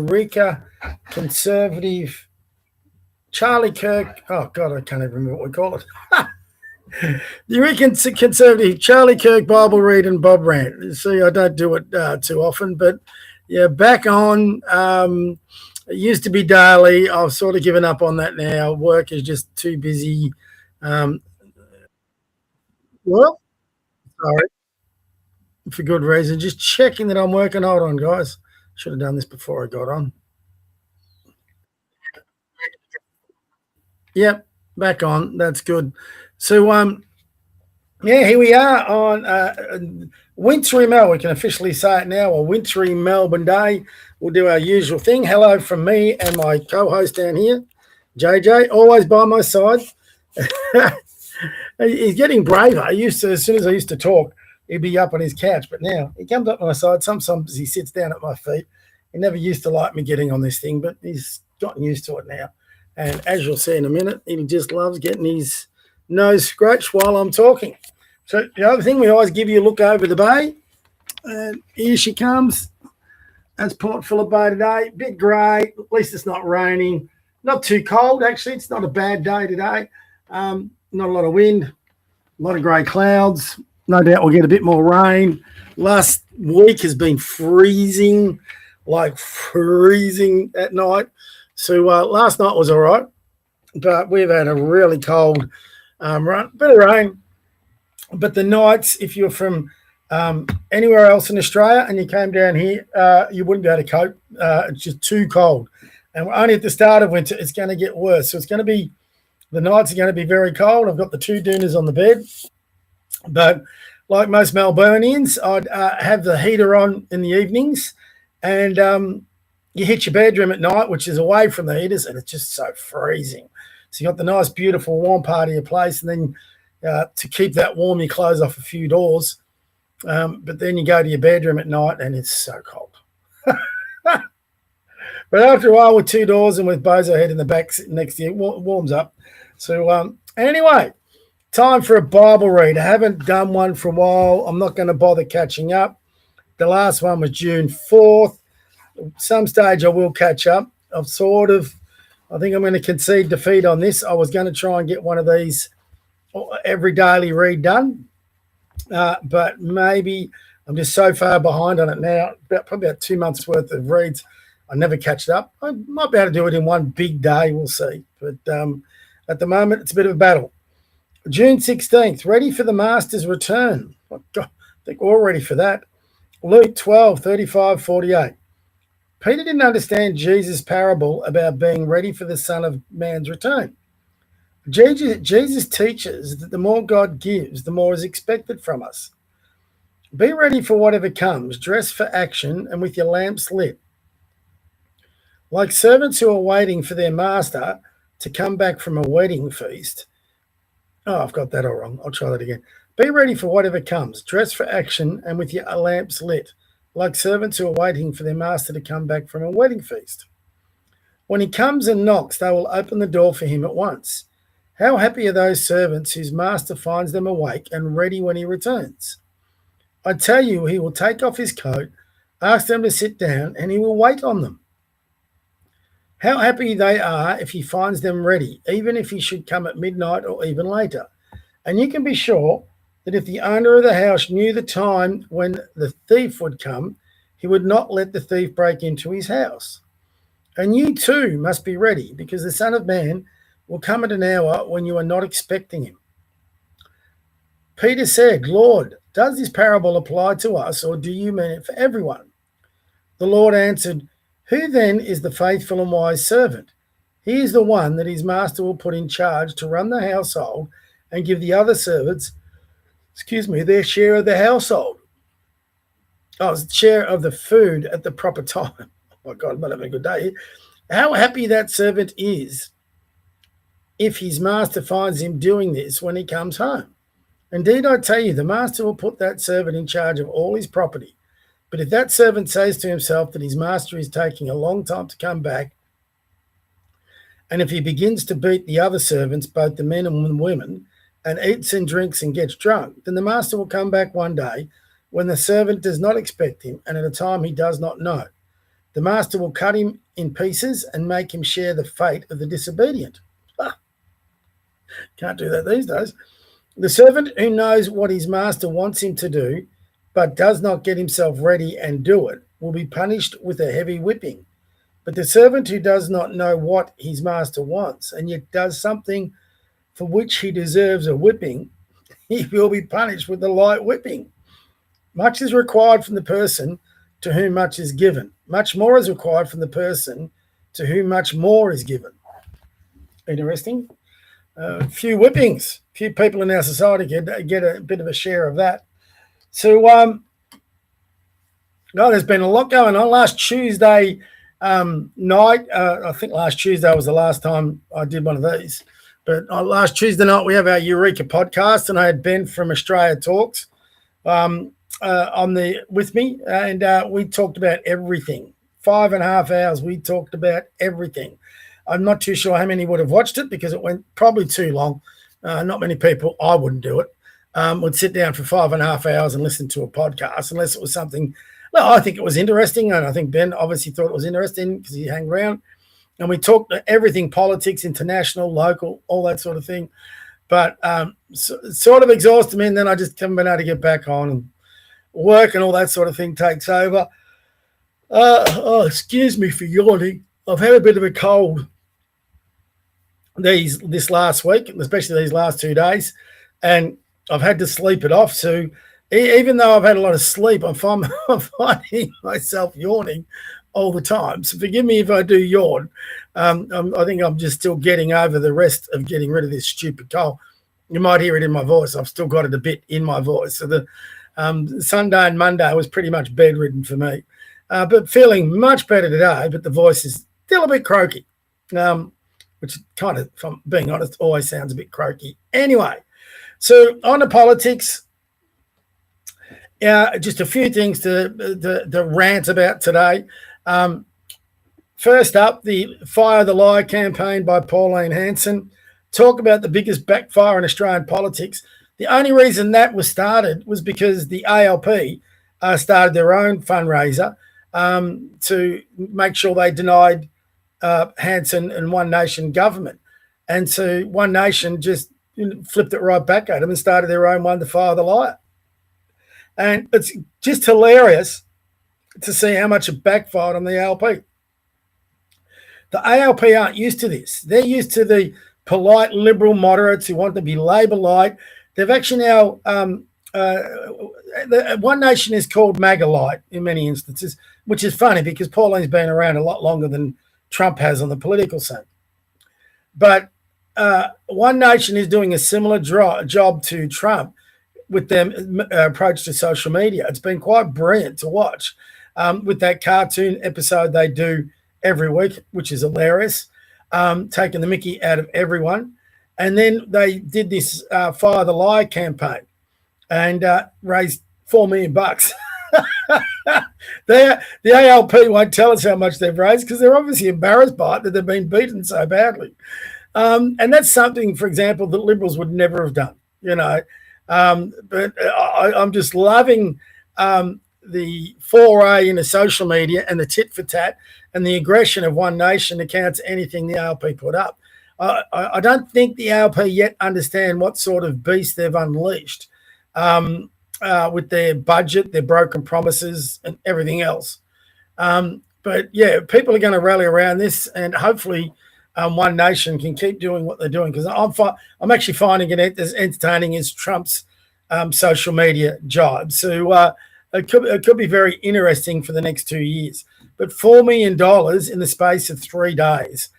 Eureka conservative Charlie Kirk. Oh, God, I can't even remember what we call it. The Eureka conservative Charlie Kirk Bible read and Bob Rant. See, I don't do it too often, but yeah, back on. It used to be daily. I've sort of given up on that now. Work is just too busy. Um, well, sorry, for good reason. Just checking that I'm working. Hold on, guys. Should have done this before I got on. Yep, back on. That's good. So, yeah, here we are on wintry Melbourne. We can officially say it now. A wintry Melbourne day. We'll do our usual thing. Hello from me and my co-host down here, JJ, always by my side. He's getting braver. As soon as I used to talk, he'd be up on his couch, but now he comes up on my side. Sometimes he sits down at my feet. He never used to like me getting on this thing, but he's gotten used to it now. And as you'll see in a minute, he just loves getting his nose scratched while I'm talking. So the other thing, we always give you a look over the bay. And here she comes. That's Port Phillip Bay today. Bit grey. At least it's not raining. Not too cold, actually. It's not a bad day today. Not a lot of wind. A lot of grey clouds. No doubt we'll get a bit more rain. Last week has been freezing, like freezing at night. So last night was all right, but we've had a really cold run. Bit of rain. But the nights, if you're from anywhere else in Australia and you came down here, you wouldn't be able to cope. It's just too cold. And we're only at the start of winter. It's going to get worse. So it's going to be, the nights are going to be very cold. I've got the 2 doonas on the bed. But like most Melburnians, I'd have the heater on in the evenings. And you hit your bedroom at night, which is away from the heaters, and it's just so freezing. So you got the nice, beautiful, warm part of your place. And then to keep that warm, you close off a few doors. But then you go to your bedroom at night and it's so cold. But after a while, with 2 doors and with Bozo head in the back sitting next to you, it warms up. So anyway, time for a Bible read. I haven't done one for a while. I'm not going to bother catching up. The last one was June 4th. Some stage I will catch up. I think I'm going to concede defeat on this. I was going to try and get one of these every daily read done. But maybe I'm just so far behind on it now, probably about 2 months worth of reads. I never catch it up. I might be able to do it in one big day. We'll see. But at the moment, it's a bit of a battle. June 16th, ready for the Master's return. Oh, God, I think we're all ready for that. Luke 12, 35, 48. Peter didn't understand Jesus' parable about being ready for the Son of Man's return. Jesus teaches that the more God gives, the more is expected from us. Be ready for whatever comes. Dress for action and with your lamps lit. Like servants who are waiting for their master to come back from a wedding feast. Oh, I've got that all wrong. I'll try that again. Be ready for whatever comes. Dress for action and with your lamps lit. Like servants who are waiting for their master to come back from a wedding feast. When he comes and knocks, they will open the door for him at once. How happy are those servants whose master finds them awake and ready when he returns? I tell you, he will take off his coat, ask them to sit down, and he will wait on them. How happy they are if he finds them ready, even if he should come at midnight or even later. And you can be sure that if the owner of the house knew the time when the thief would come, he would not let the thief break into his house. And you too must be ready, because the Son of Man will come at an hour when you are not expecting him. Peter said, Lord, does this parable apply to us, or do you mean it for everyone? The Lord answered, who then is the faithful and wise servant? He is the one that his master will put in charge to run the household and give the other servants, their share of the household. Share of the food at the proper time. Oh my God, I'm not having a good day here. How happy that servant is if his master finds him doing this when he comes home. Indeed, I tell you, the master will put that servant in charge of all his property. But if that servant says to himself that his master is taking a long time to come back, and if he begins to beat the other servants, both the men and the women, and eats and drinks and gets drunk, then the master will come back one day when the servant does not expect him and at a time he does not know. the master will cut him in pieces and make him share the fate of the disobedient. Can't do that these days. The servant who knows what his master wants him to do, but does not get himself ready and do it, will be punished with a heavy whipping. But the servant who does not know what his master wants, and yet does something for which he deserves a whipping, he will be punished with a light whipping. Much is required from the person to whom much is given. Much more is required from the person to whom much more is given. Interesting. Few whippings. Few people in our society get a bit of a share of that. So, there's been a lot going on. Last Tuesday night, I think last Tuesday was the last time I did one of these. But last Tuesday night, we have our Eureka podcast, and I had Ben from Australia Talks with me, and we talked about everything. 5.5 hours, we talked about everything. I'm not too sure how many would have watched it because it went probably too long. Not many people, I wouldn't do it, would sit down for 5.5 hours and listen to a podcast unless it was something. Well, I think it was interesting, and I think Ben obviously thought it was interesting because he hung around. And we talked everything, politics, international, local, all that sort of thing. But sort of exhausted me, and then I just haven't been able to get back on, and work and all that sort of thing takes over. Excuse me for yawning. I've had a bit of a cold this last week, especially these last 2 days, and I've had to sleep it off. So even though I've had a lot of sleep, I'm finding myself yawning all the time. So forgive me if I do yawn. I think I'm just still getting over the rest of getting rid of this stupid cold. You might hear it in my voice. I've still got it a bit in my voice. So the Sunday and Monday was pretty much bedridden for me. But feeling much better today, but the voice is still a bit croaky, which kind of, if I'm being honest, always sounds a bit croaky. Anyway, so on to politics. Just a few things to rant about today. First up, the Fire the Lie campaign by Pauline Hanson. Talk about the biggest backfire in Australian politics. The only reason that was started was because the ALP started their own fundraiser to make sure they denied Hanson and One Nation government. And so One Nation just flipped it right back at them and started their own one, the Fire the Liar. And it's just hilarious to see how much it backfired on the ALP. The ALP aren't used to this. They're used to the polite liberal moderates who want to be Labor light. They've actually now, One Nation is called MAGA light in many instances, which is funny because Pauline's been around a lot longer than Trump has on the political scene. But One Nation is doing a similar job to Trump with their approach to social media. It's been quite brilliant to watch with that cartoon episode they do every week, which is hilarious, taking the mickey out of everyone. And then they did this Fire the Lie campaign and raised $4 million. The ALP won't tell us how much they've raised because they're obviously embarrassed by it that they've been beaten so badly. And that's something, for example, that Liberals would never have done, you know. But I'm just loving the foray into social media and the tit for tat and the aggression of One Nation against anything the ALP put up. I don't think the ALP yet understand what sort of beast they've unleashed with their budget, their broken promises, and everything else. But yeah, people are going to rally around this, and hopefully One Nation can keep doing what they're doing, because I'm actually finding it as entertaining as Trump's social media jibe. So it could be very interesting for the next 2 years. But $4 million in the space of 3 days.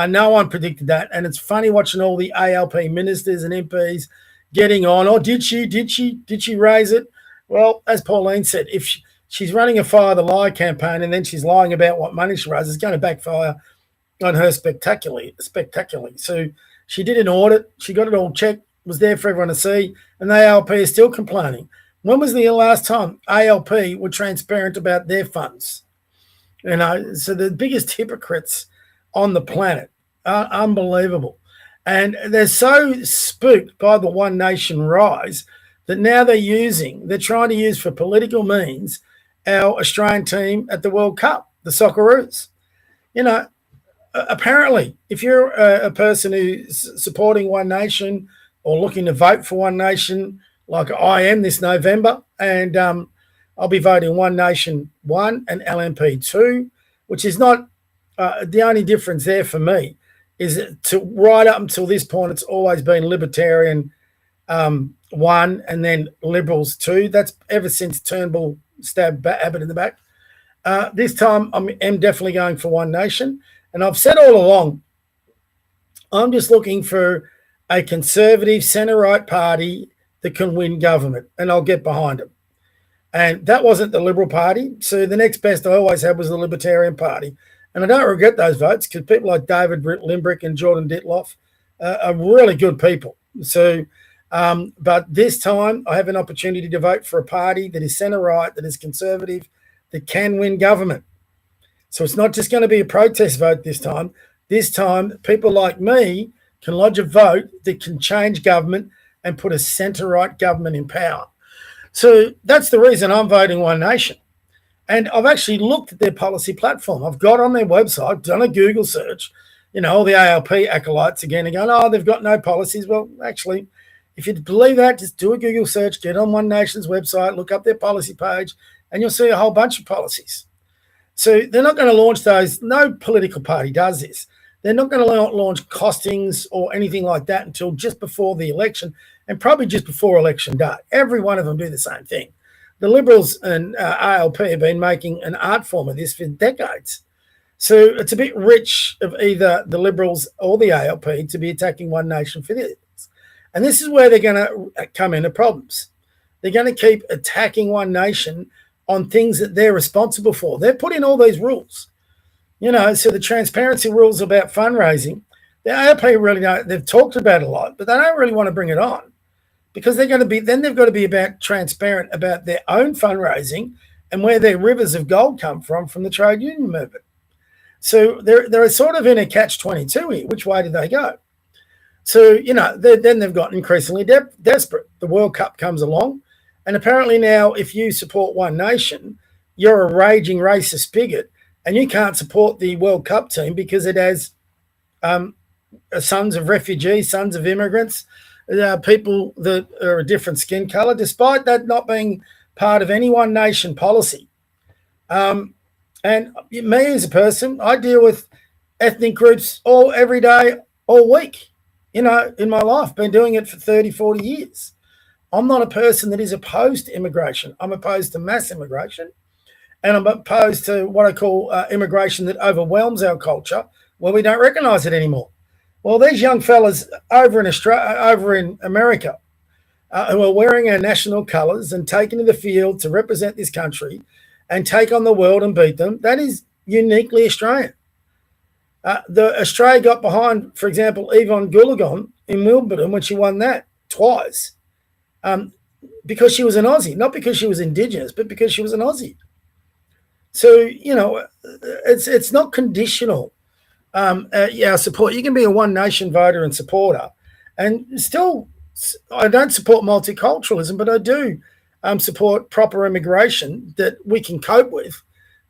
No one predicted that. And it's funny watching all the ALP ministers and MPs getting on. Oh, did she raise it? Well, as Pauline said, if she's running a Fire the Lie campaign and then she's lying about what money she raises, it's going to backfire on her spectacularly. So she did an audit. She got it all checked, was there for everyone to see, and the ALP is still complaining. When was the last time ALP were transparent about their funds? You know, so the biggest hypocrites on the planet are unbelievable. And they're so spooked by the One Nation rise that now they're trying to use for political means our Australian team at the World Cup. the Socceroos. You know, apparently, if you're a person who's supporting One Nation or looking to vote for One Nation, like I am this November, and I'll be voting One Nation 1 and LNP 2, which is not the only difference there for me is to right up until this point, it's always been Libertarian 1 and then Liberals 2. That's ever since Turnbull stabbed Abbott in the back. This time, I'm definitely going for One Nation. And I've said all along, I'm just looking for a conservative centre-right party that can win government, and I'll get behind them. And that wasn't the Liberal Party. So the next best I always had was the Libertarian Party. And I don't regret those votes because people like David Limbrick and Jordan Ditloff are really good people. So, but this time I have an opportunity to vote for a party that is centre-right, that is conservative, that can win government. So it's not just going to be a protest vote this time. This time, people like me can lodge a vote that can change government and put a centre-right government in power. So that's the reason I'm voting One Nation. And I've actually looked at their policy platform. I've got on their website, done a Google search, all the ALP acolytes again and going, oh, they've got no policies. Well, actually, if you believe that, just do a Google search, get on One Nation's website, look up their policy page, and you'll see a whole bunch of policies. So they're not going to launch those. No political party does this. They're not going to launch costings or anything like that until just before the election and probably just before election day. Every one of them do the same thing. The Liberals and ALP have been making an art form of this for decades. So it's a bit rich of either the Liberals or the ALP to be attacking One Nation for this. And this is where they're going to come into problems. They're going to keep attacking One Nation on things that they're responsible for. They're putting all these rules. So the transparency rules about fundraising, the ALP really don't, they've talked about it a lot, but they don't really want to bring it on because they've got to be about transparent about their own fundraising and where their rivers of gold come from the trade union movement. So they're sort of in a catch-22 here. Which way do they go? So, then they've gotten increasingly desperate. The World Cup comes along, and apparently now if you support One Nation, you're a raging racist bigot, and you can't support the World Cup team because it has sons of refugees, sons of immigrants, people that are a different skin colour, despite that not being part of any One Nation policy. And me as a person, I deal with ethnic groups every day, all week, in my life. Been doing it for 30, 40 years. I'm not a person that is opposed to immigration. I'm opposed to mass immigration. And I'm opposed to what I call immigration that overwhelms our culture where we don't recognise it anymore. Well, these young fellas over in America who are wearing our national colours and taken to the field to represent this country and take on the world and beat them, that is uniquely Australian. The Australia got behind, for example, Yvonne Goolagong in Wimbledon when she won that twice because she was an Aussie, not because she was Indigenous, but because she was an Aussie. So, it's not conditional, our support. You can be a One Nation voter and supporter. And still, I don't support multiculturalism, but I do support proper immigration that we can cope with,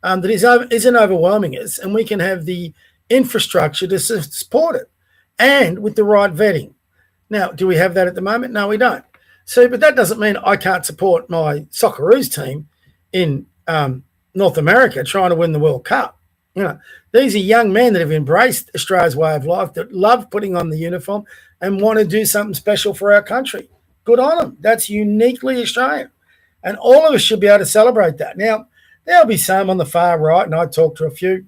that isn't overwhelming us, and we can have the infrastructure to support it, and with the right vetting. Now, do we have that at the moment? No, we don't. So, but that doesn't mean I can't support my Socceroos team in North America trying to win the World Cup. These are young men that have embraced Australia's way of life, that love putting on the uniform and want to do something special for our country. Good on them. That's uniquely Australian. And all of us should be able to celebrate that. Now, there'll be some on the far right, and I talk to a few,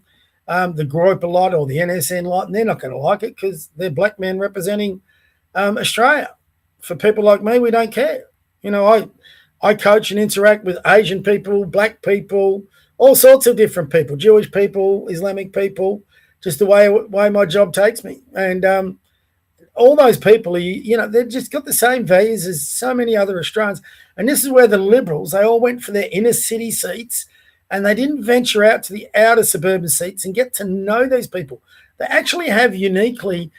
the group a lot or the NSN lot, and they're not going to like it because they're black men representing Australia. For people like me, we don't care. I coach and interact with Asian people, black people, all sorts of different people, Jewish people, Islamic people, just the way my job takes me. And all those people, they've just got the same values as so many other Australians. And this is where the Liberals, they all went for their inner city seats and they didn't venture out to the outer suburban seats and get to know these people. They actually have uniquely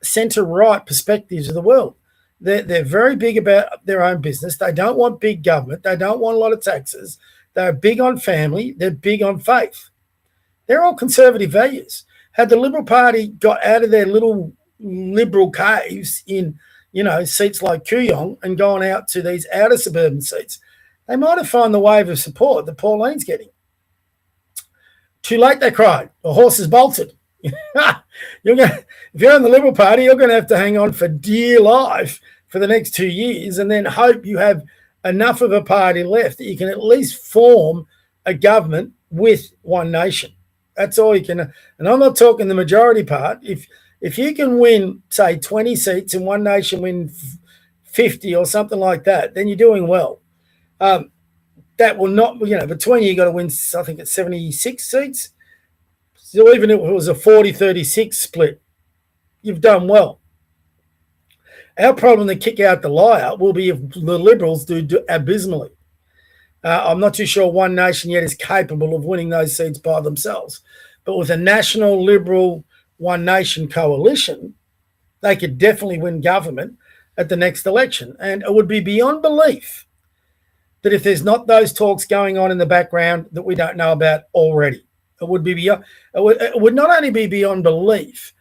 centre-right perspectives of the world. They're very big about their own business. They don't want big government. They don't want a lot of taxes. They're big on family. They're big on faith. They're all conservative values. Had the Liberal Party got out of their little liberal caves in, seats like Kooyong and gone out to these outer suburban seats, they might have found the wave of support that Pauline's getting. Too late, they cried. The horse is bolted. If you're in the Liberal Party, you're going to have to hang on for dear life for the next 2 years and then hope you have enough of a party left that you can at least form a government with One Nation. That's all you can. And I'm not talking the majority part. If you can win, say, 20 seats and One Nation win 50 or something like that, then you're doing well. That will not, between you got to win, I think it's 76 seats. So even if it was a 40-36 split, you've done well. Our problem to kick out the liar will be if the Liberals do abysmally. I'm not too sure One Nation yet is capable of winning those seats by themselves. But with a national Liberal One Nation coalition, they could definitely win government at the next election. And it would be beyond belief that if there's not those talks going on in the background that we don't know about already, it would not only be beyond belief,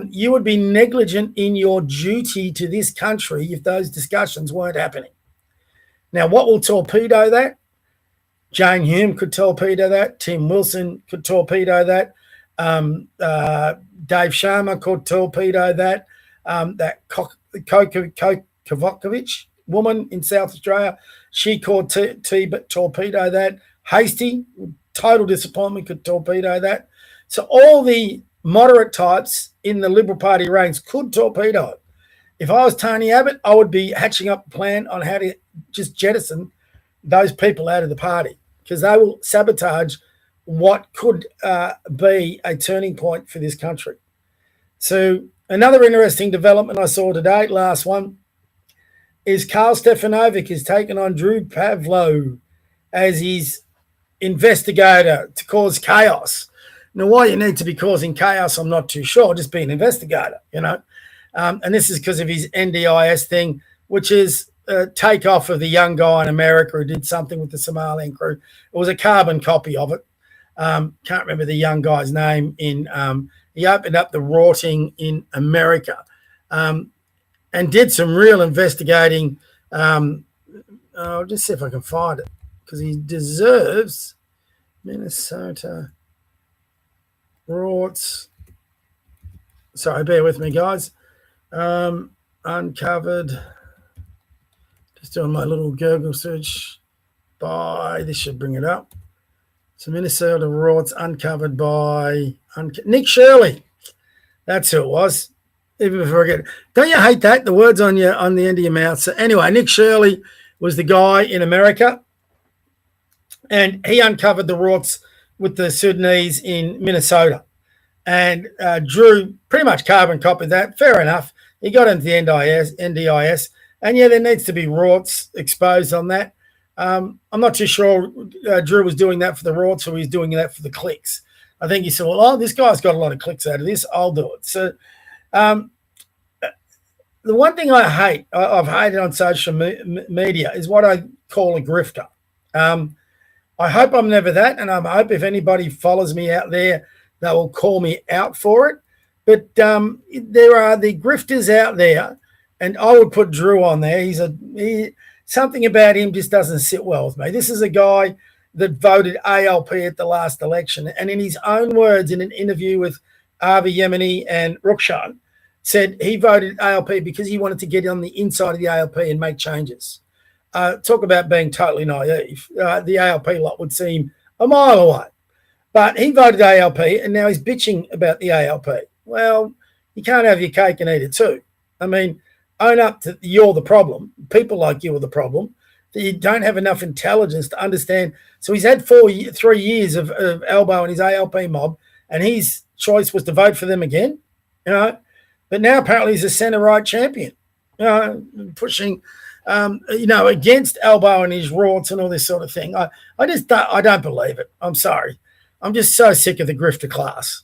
you would be negligent in your duty to this country if those discussions weren't happening. Now, what will torpedo that? Jane Hume could torpedo that. Tim Wilson could torpedo that. Dave Sharma could torpedo that. That Kovacevic woman in South Australia, she could torpedo that. Hasty, total disappointment, could torpedo that. So all the moderate types in the Liberal Party ranks could torpedo it. If I was Tony Abbott, I would be hatching up a plan on how to just jettison those people out of the party because they will sabotage what could be a turning point for this country. So another interesting development I saw today, last one, is Karl Stefanovic is taking on Drew Pavlo as his investigator to cause chaos. Now, why you need to be causing chaos, I'm not too sure. Just be an investigator, And this is because of his NDIS thing, which is a takeoff of the young guy in America who did something with the Somalian crew. It was a carbon copy of it. Can't remember the young guy's name. He opened up the rorting in America and did some real investigating. I'll just see if I can find it because he deserves Minnesota rorts. Sorry, bear with me, guys. Uncovered. Just doing my little Google search by, this should bring it up. So Minnesota rorts uncovered by Nick Shirley. That's who it was. Even before I get, don't you hate that? The words on the end of your mouth. So anyway, Nick Shirley was the guy in America, and he uncovered the rorts with the Sudanese in Minnesota. And Drew pretty much carbon copied that. Fair enough. He got into the NDIS. And, yeah, there needs to be rorts exposed on that. I'm not too sure Drew was doing that for the rorts or he's doing that for the clicks. I think he said, well, this guy's got a lot of clicks out of this. I'll do it. So the one thing I've hated on social media is what I call a grifter. I hope I'm never that, and I hope if anybody follows me out there, they will call me out for it. But there are the grifters out there, and I would put Drew on there. Something about him just doesn't sit well with me. This is a guy that voted ALP at the last election, and in his own words, in an interview with Avi Yemeni and Rukshan, said he voted ALP because he wanted to get on the inside of the ALP and make changes. Talk about being totally naive. The ALP lot would seem a mile away. But he voted ALP, and now he's bitching about the ALP. Well, you can't have your cake and eat it too. I mean, own up to you're the problem. People like you are the problem. That you don't have enough intelligence to understand. So he's had 3 years of elbow in his ALP mob, and his choice was to vote for them again. But now apparently he's a centre-right champion, pushing, against elbow and his rorts and all this sort of thing. I don't believe it. I'm sorry. I'm just so sick of the grifter class.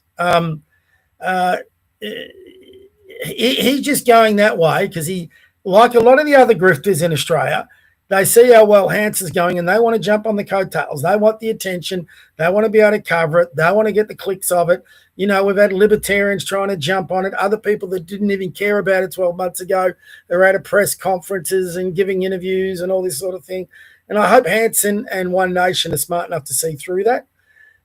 He's just going that way because he, like a lot of the other grifters in Australia, They see how well Hanson's going and they want to jump on the coattails. They want the attention. They want to be able to cover it. They want to get the clicks of it. You know, we've had libertarians trying to jump on it, other people that didn't even care about it 12 months ago. They're at press conferences and giving interviews and all this sort of thing. And I hope Hanson and One Nation are smart enough to see through that.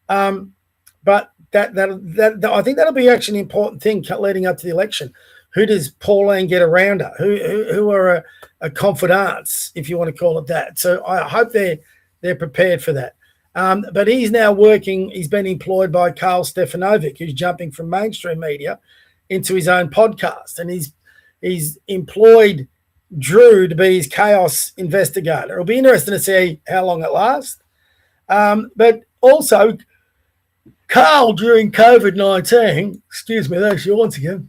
But that I think that'll be actually an important thing leading up to the election. Who does Pauline get around her? Who are a confidants, if you want to call it that? So I hope they're prepared for that. But he's now working. He's been employed by Karl Stefanovic, who's jumping from mainstream media into his own podcast, and he's employed Drew to be his chaos investigator. It'll be interesting to see how long it lasts. But also, Karl during COVID-19, excuse me, that's yours again.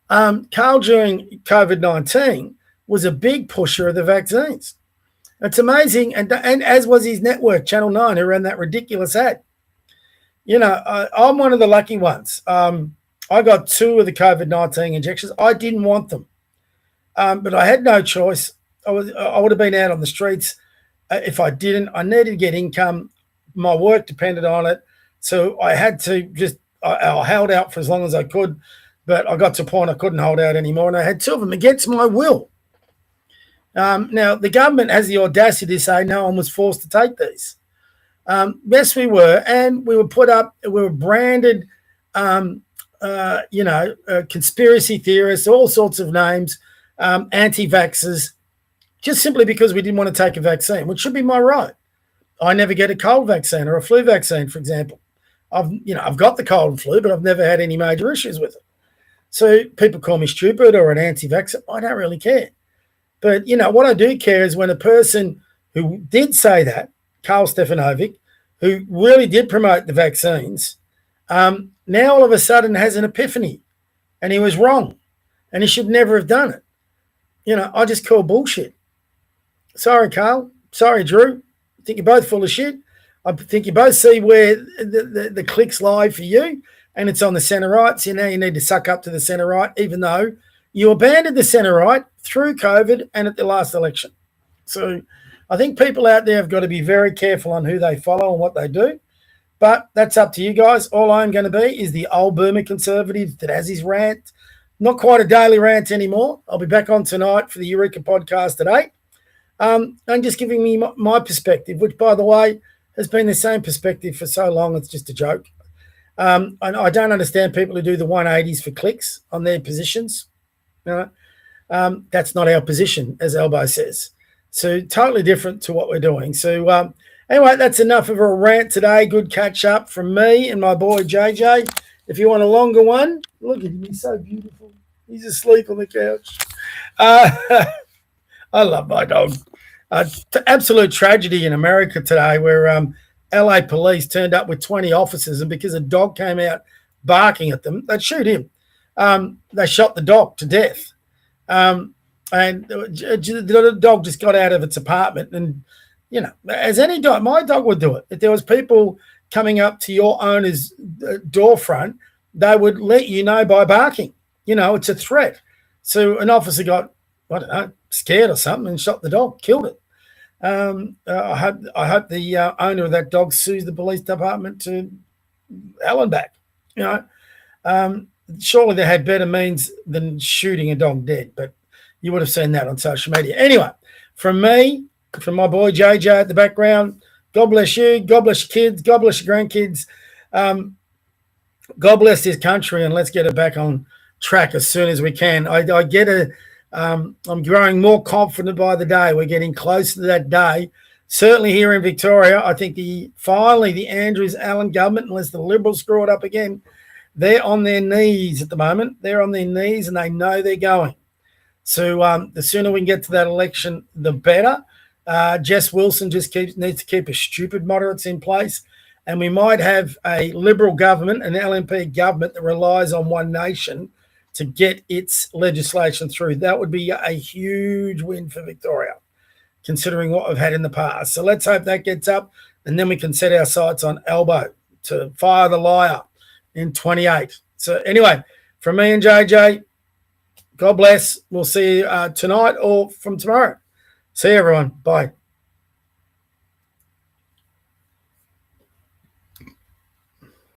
Karl during COVID-19 was a big pusher of the vaccines. It's amazing, and as was his network, Channel 9, who ran that ridiculous ad. You know, I'm one of the lucky ones. I got 2 of the COVID-19 injections. I didn't want them, but I had no choice. I would have been out on the streets if I didn't. I needed to get income. My work depended on it. So I had to I held out for as long as I could, but I got to a point I couldn't hold out anymore, and I had 2 of them against my will. Now, the government has the audacity to say no one was forced to take these. Yes, we were, and we were branded, conspiracy theorists, all sorts of names, anti-vaxxers, just simply because we didn't want to take a vaccine, which should be my right. I never get a cold vaccine or a flu vaccine, for example. I've got the cold and flu, but I've never had any major issues with it. So people call me stupid or an anti-vaxxer. I don't really care. But, you know, what I do care is when a person who did say that, Karl Stefanovic, who really did promote the vaccines, now all of a sudden has an epiphany and he was wrong and he should never have done it. You know, I just call bullshit. Sorry, Karl. Sorry, Drew. I think you're both full of shit. I think you both see where the clicks lie for you, and it's on the centre right. So now you need to suck up to the centre right, even though you abandoned the centre right through COVID and at the last election. So I think people out there have got to be very careful on who they follow and what they do. But that's up to you guys. All I'm going to be is the old boomer conservative that has his rant. Not quite a daily rant anymore. I'll be back on tonight for the Eureka podcast at 8. And just giving me my perspective, which, by the way, has been the same perspective for so long, it's just a joke. And I don't understand people who do the 180s for clicks on their positions. You know? That's not our position, as Elbow says. So totally different to what we're doing. So anyway, that's enough of a rant today. Good catch up from me and my boy JJ. If you want a longer one, look at him. He's so beautiful. He's asleep on the couch. I love my dog. Absolute tragedy in America today where LA police turned up with 20 officers, and because a dog came out barking at them, they'd shoot him. They shot the dog to death. And the dog just got out of its apartment. And, you know, as any dog, my dog would do it. If there was people coming up to your owner's door front, they would let you know by barking. You know, it's a threat. So an officer got, I don't know, scared or something and shot the dog, killed it. I hope the owner of that dog sues the police department to hell and back. You know, surely they had better means than shooting a dog dead, but you would have seen that on social media. Anyway, from me, from my boy JJ at the background, God bless you, God bless your kids, God bless your grandkids, God bless this country, and let's get it back on track as soon as we can. I get it. I'm growing more confident by the day. We're getting closer to that day. Certainly here in Victoria, I think finally the Andrews-Allen government, unless the Liberals screw it up again, they're on their knees at the moment. They're on their knees and they know they're going. So the sooner we can get to that election, the better. Jess Wilson just needs to keep a stupid moderates in place. And we might have a Liberal government, an LNP government that relies on One Nation to get its legislation through. That would be a huge win for Victoria, considering what we've had in the past. So let's hope that gets up, and then we can set our sights on Elbow to fire the liar in 28. So anyway, from me and JJ, God bless. We'll see you tonight or from tomorrow. See you, everyone. Bye.